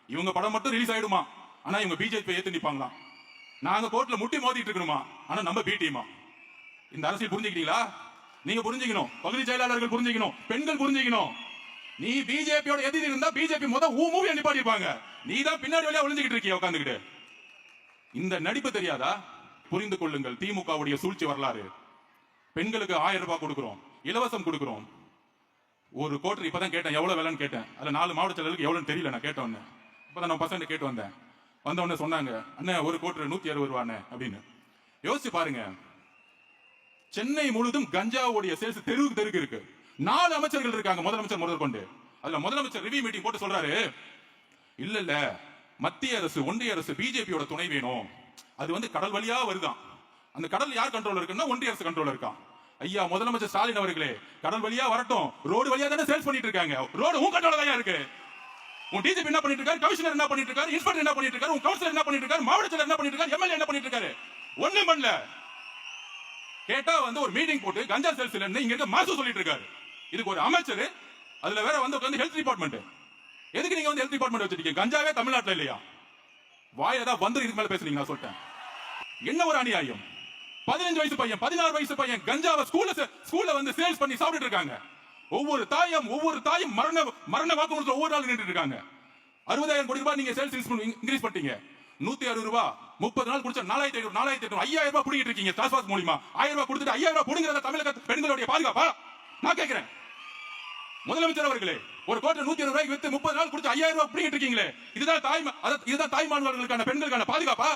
இவங்க படம் மட்டும் ரிலீஸ் ஆயிடுமா, ஆனா இவங்க பிஜேபி ஏத்து நிப்பாங்களாம். நாங்க கோர்ட்ல முட்டி மோதிட்டு இருக்கணுமா, ஆனா நம்ம பி டீமா. இந்த அரசியல் புரிஞ்சுக்கிட்டீங்களா? நீங்க புரிஞ்சுக்கணும், பகுதி செயலாளர்கள் புரிஞ்சுக்கணும், பெண்கள் புரிஞ்சுக்கணும். நீ பிஜேபியோட எதிரி இருந்தா பிஜேபி மூவி நிப்பாட்டிருப்பாங்க. நீ தான் பின்னாடி வழியா ஒளிஞ்சுக்கிட்டு இருக்கிய உட்காந்துக்கிட்டு. இந்த நடிப்பு தெரியாதா? புரிந்து கொள்ளுங்கள் திமுகவுடைய சூழ்ச்சி வரலாறு. பெண்களுக்கு 1000 ரூபாய் கொடுக்கிறோம், இலவசம் கொடுக்கிறோம். ஒரு கோட்டர் இப்பதான் கேட்டேன், எவ்வளவு விலைன்னு கேட்டேன். அதுல 4 மாவட்ட செயலருக்கு எவ்வளவுன்னு தெரியல. நான் கேட்டோன்னு இப்பதான் நம்ம பசங்க கேட்டு வந்தேன். வந்தவொடனே சொன்னாங்க, அண்ணன் ஒரு கோட்டர் 160 ரூபான்னு அப்படின்னு. யோசிச்சு பாருங்க, சென்னை முழுதும் கஞ்சாவுடைய சேல்ஸ் தெருவுக்கு தெருக்கு இருக்கு. 4 அமைச்சர்கள் இருக்காங்க, முதலமைச்சர் முதல் கொண்டு. அதுல முதலமைச்சர் ரிவ்யூ மீட்டிங் போட்டு சொல்றாரு, இல்ல மத்திய அரசு ஒன்றிய அரசு பிஜேபியோட துணை வேணும். அது கடல் வழியா வருதான். அந்த கடல் யார் கண்ட்ரோல் இருக்குன்னா ஒன்றிய அரசு கண்ட்ரோல் இருக்கான். ஐயா முதலமைச்சர் ஸ்டாலின் அவர்களே, கடல் வழியா வரட்டும், ரோடு வழியா தானே சேல்ஸ் பண்ணிட்டு இருக்காங்க. ரோடு உன் கண்ட்ரோல தான் இருக்கு. உன் டிஜிபி என்ன பண்ணிட்டு இருக்காரு, கமிஷனர் என்ன பண்ணிட்டு இருக்காரு, இன்ஸ்பெக்டர் என்ன பண்ணிட்டு இருக்காரு, உன் கவுன்சிலர் என்ன பண்ணிட்டு இருக்காரு, மாவட்ட செயலர் என்ன பண்ணிட்டு இருக்காரு, எம்எல்ஏ என்ன பண்ணிட்டு இருக்காரு? ஒண்ணும் பண்ணல. கேட்டா ஒரு மீட்டிங் போட்டு கஞ்சா சேல்ஸ் இல்லன்னு இங்க இருக்க மாசு சொல்லிட்டு இருக்காரு. இதுக்கு ஒரு அமைச்சர், அதுல வேற ஹெல்த் டிபார்ட்மெண்ட். எதுக்கு நீங்க ஹெல்த் டிபார்ட்மெண்ட் வச்சிருக்கீங்க? கஞ்சாவே தமிழ்நாட்டுல இல்லையா? வாயில தான் வந்து இதுக்கு மேல பேசுறீங்க. நான் சொல்லிட்டேன், என்ன ஒரு அநியாயம். 15 வயசு பையன், 16 வயசு பையன் கஞ்சாவை ஸ்கூல்ல சேல்ஸ் பண்ணி சாப்பிட்டு இருக்காங்க. ஒவ்வொரு தாயும் மரண வாக்குமூலத்துல ஒவ்வொரு நாள் நின்று இருக்காங்க. 60,000 கோடி ரூபாய் நீங்க சேல்ஸ் இன்க்ரீஸ் பண்ணிட்டீங்க. 160 ரூபாய் 30 நாள் குடிச்சா 4,800 4,800 5,000 ரூபாய் புடிங்கிட்டு இருக்கீங்க. டாஸ்மாக் மூலமா 1000 ரூபாய் கொடுத்துட்டு 5,000 ரூபாய் புடிங்கறத தமிழக பெண்களுடைய பாதுகாப்பா? நான் கேக்குறேன் முதலமைச்சர் அவர்களே, ஒரு கோட்டை 160 ரூபாய்க்கு வித்து 30 நாள் குடிச்சு 5,000 ரூபாய் புடிங்கிட்டு இருக்கீங்களே, இதுதான் தாய்மானவர்களுக்கான பெண்களுக்கான பாதுகாப்பா?